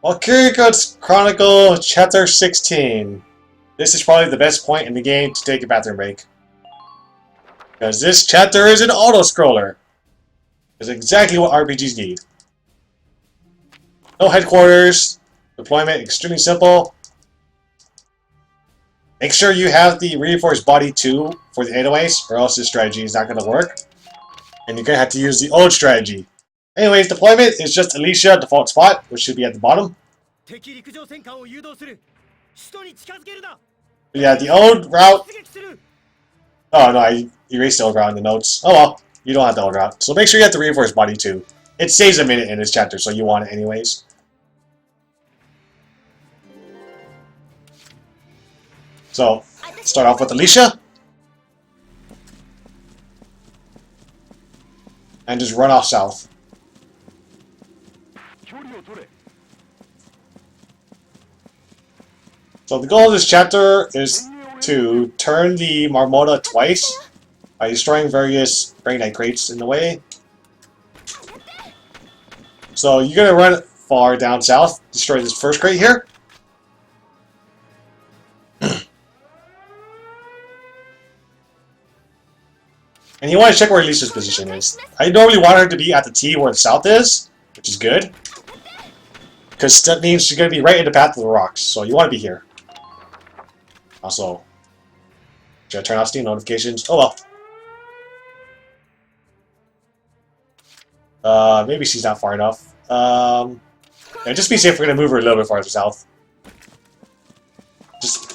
Valkyria Chronicles Chapter 16. This is probably the best point in the game to take a bathroom break. Because this chapter is an auto-scroller. It's exactly what RPGs need. No headquarters. Deployment extremely simple. Make sure you have the reinforced body 2 for the 808s, or else this strategy is not going to work. And you're going to have to use the old strategy. Anyways, deployment is just Alicia default spot, which should be at the bottom. But yeah, the old route... Oh no, I erased the old route in the notes. Oh well, you don't have the old route. So make sure you have the reinforced body too. It saves a minute in this chapter, so you want it anyways. So, start off with Alicia. And just run off south. So the goal of this chapter is to turn the Marmota twice by destroying various Brainite crates in the way. So you're going to run far down south, destroy this first crate here. And you want to check where Alicia's position is. I normally want her to be at the T where the south is, which is good. Because that means she's going to be right in the path of the rocks, so you want to be here. Also, should I turn off Steam notifications? Oh well. Maybe she's not far enough. Yeah, just be safe, we're going to move her a little bit farther south.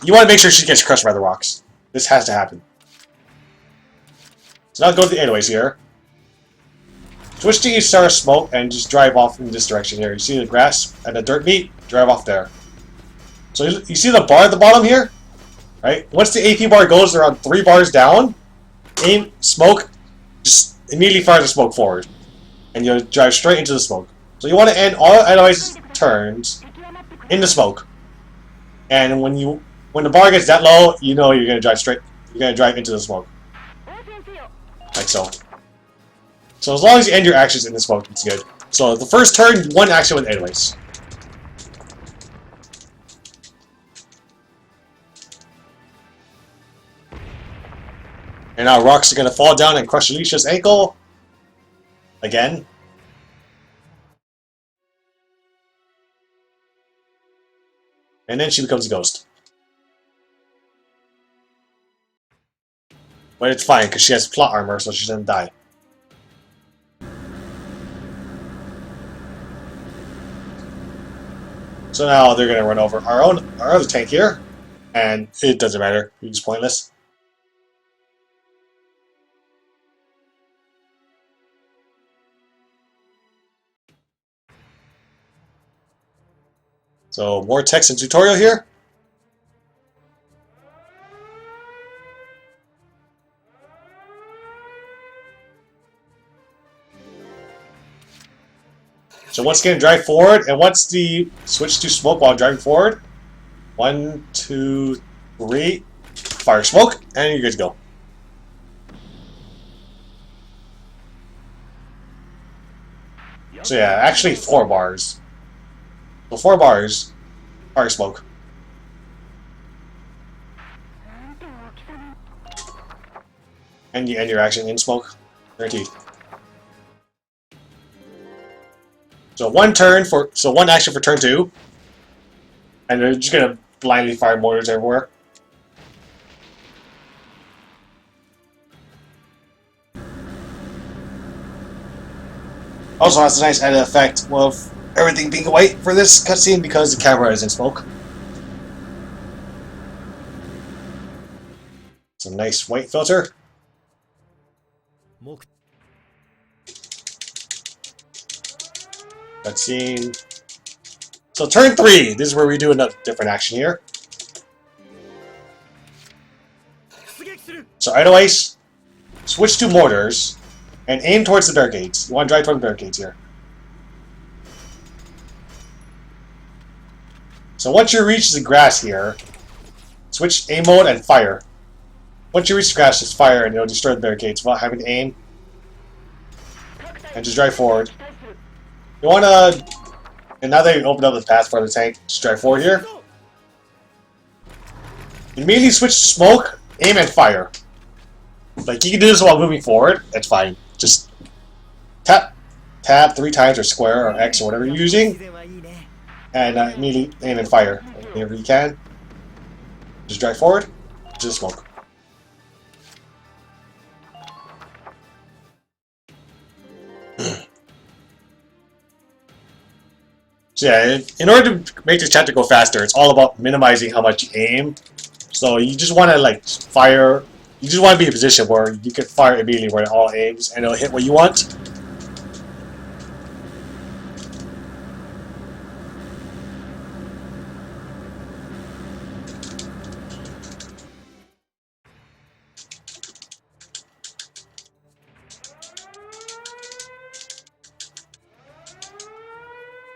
You want to make sure she gets crushed by the rocks. This has to happen. So now go to the 808s here. Switch to East Star Smoke and just drive off in this direction here. You see the grass and the dirt meat? Drive off there. So you see the bar at the bottom here? Right? Once the AP bar goes around 3 bars down, aim, smoke, just immediately fire the smoke forward. And you'll drive straight into the smoke. So you want to end all 808's turns in the smoke. And when the bar gets that low, you know you're gonna drive into the smoke. Like so. So as long as you end your actions in the smoke, it's good. So the first turn, 1 action with 808s. And now rocks are going to fall down and crush Alicia's ankle. Again. And then she becomes a ghost. But it's fine, because she has plot armor, so she doesn't die. So now they're going to run over our other tank here. And it doesn't matter. It's pointless. So, more text and tutorial here. So once again, drive forward, and once the switch to smoke while driving forward, 1, 2, 3, fire smoke, and you're good to go. So yeah, actually 4 bars. So 4 bars, fire smoke. And you end your action in smoke. Guaranteed. So 1 action for turn 2. And they're just gonna blindly fire mortars everywhere. Also has a nice added effect of everything being white for this cutscene because the camera is in smoke. Some nice white filter. Cutscene. So turn 3, this is where we do another different action here. So 808s, switch to mortars, and aim towards the barricades. You want to drive toward the barricades here. So once you reach the grass here, switch aim mode and fire. Once you reach the grass, just fire and it'll destroy the barricades without having to aim. And just drive forward. You want to And now that you've opened up the path for the tank, just drive forward here. Immediately switch to smoke, aim and fire. Like, you can do this while moving forward, that's fine. Just tap 3 times or square or X or whatever you're using, and immediately aim and fire whenever you can. Just drive forward, just smoke. So yeah, in order to make this chapter go faster, it's all about minimizing how much you aim. So you just want to like fire. You just want to be in a position where you can fire immediately where it all aims and it'll hit what you want.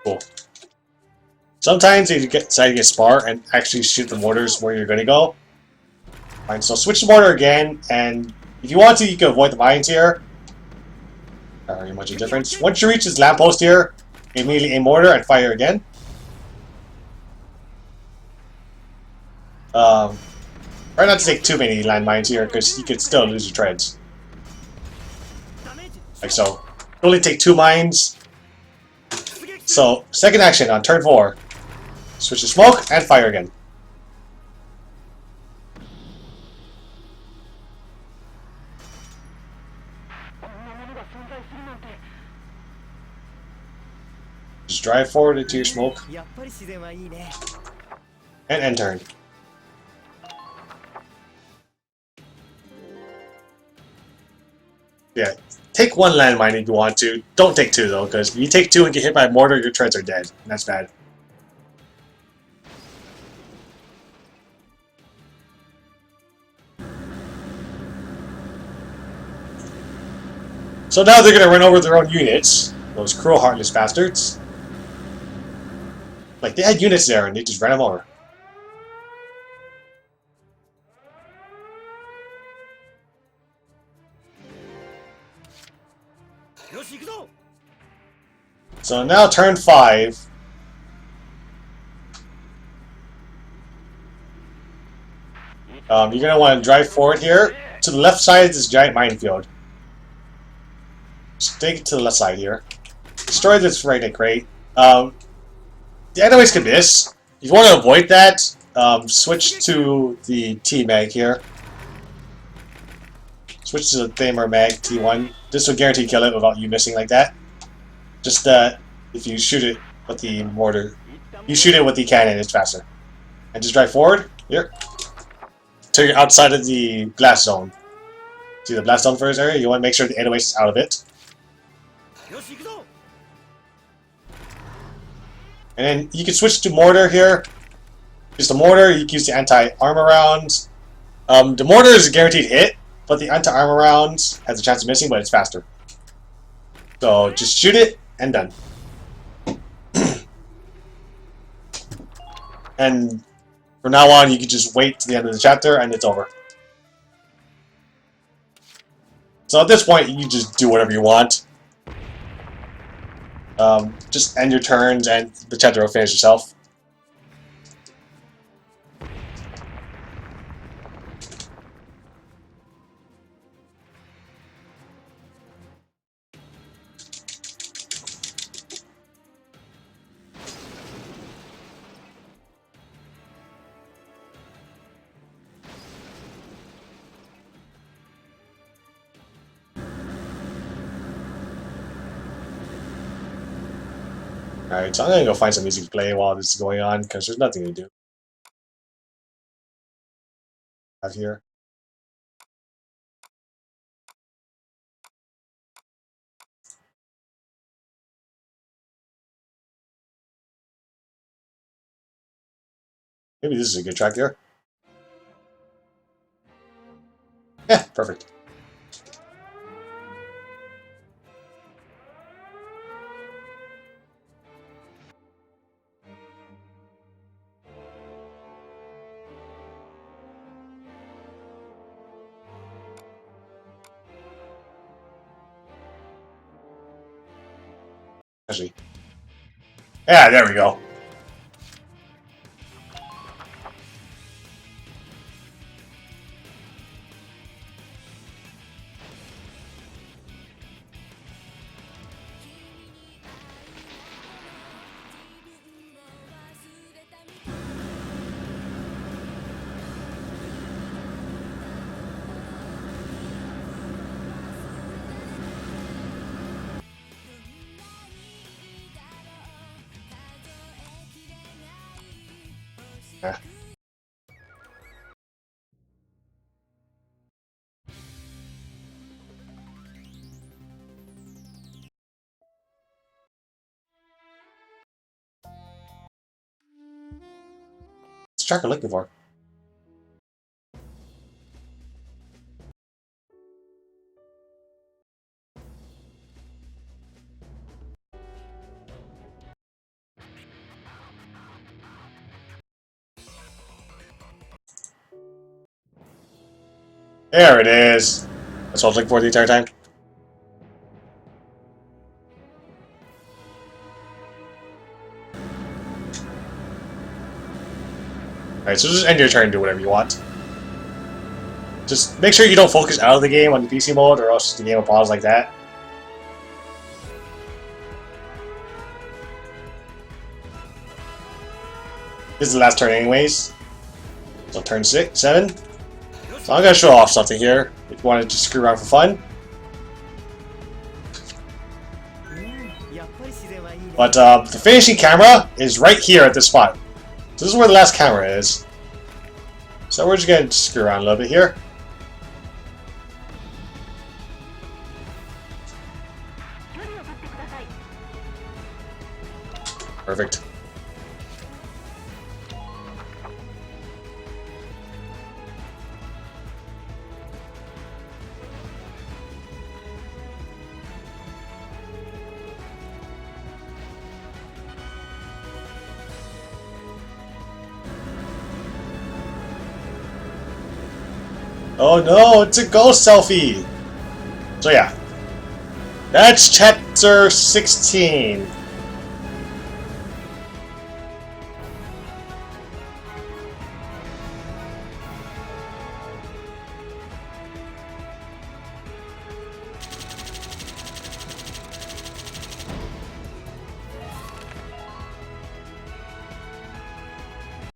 Cool. Sometimes you decide to get smart and actually shoot the mortars where you're going to go. Fine, so switch the mortar again, and if you want to, you can avoid the mines here. Not very much of a difference. Once you reach this lamppost here, immediately aim mortar and fire again. Try not to take too many landmines here, because you could still lose your treads. Like so. Only take 2 mines. So, second action on turn 4. Switch to smoke and fire again. Just drive forward into your smoke. And end turn. Yeah, take 1 landmine if you want to. Don't take 2 though, because if you take 2 and get hit by a mortar, your treads are dead. And that's bad. So now they're going to run over their own units. Those cruel, heartless bastards. Like, they had units there and they just ran them over. So now turn 5. You're going to want to drive forward here. To the left side is this giant minefield. Just take it to the left side here. Destroy this right at crate. The enemies can miss. If you want to avoid that, switch to the T-Mag here. Switch to the Thamer Mag T1. This will guarantee kill it without you missing like that. Just if you shoot it with the mortar, you shoot it with the cannon, it's faster. And just drive forward here till you're outside of the blast zone. See the blast zone first area? You want to make sure the enemies is out of it. And then you can switch to mortar here. Use the mortar, you can use the anti-armor rounds. The mortar is a guaranteed hit, but the anti-armor rounds has a chance of missing, but it's faster. So just shoot it, and done. And from now on, you can just wait to the end of the chapter, and it's over. So at this point, you just do whatever you want. Just end your turns, and the chapter will finish itself. Alright, so I'm gonna go find some music to play while this is going on, because there's nothing to do out here. Maybe this is a good track here. Yeah, perfect. Actually. Yeah, there we go. Yeah. What's the tracker looking for? There it is. That's what I was looking for the entire time. Alright, so just end your turn and do whatever you want. Just make sure you don't focus out of the game on the PC mode, or else the game will pause like that. This is the last turn anyways. So turn 7. So I'm going to show off something here, if you want to just screw around for fun. But the finishing camera is right here at this spot. So this is where the last camera is. So we're just going to screw around a little bit here. Perfect. Oh no, it's a ghost selfie! So yeah, that's chapter 16.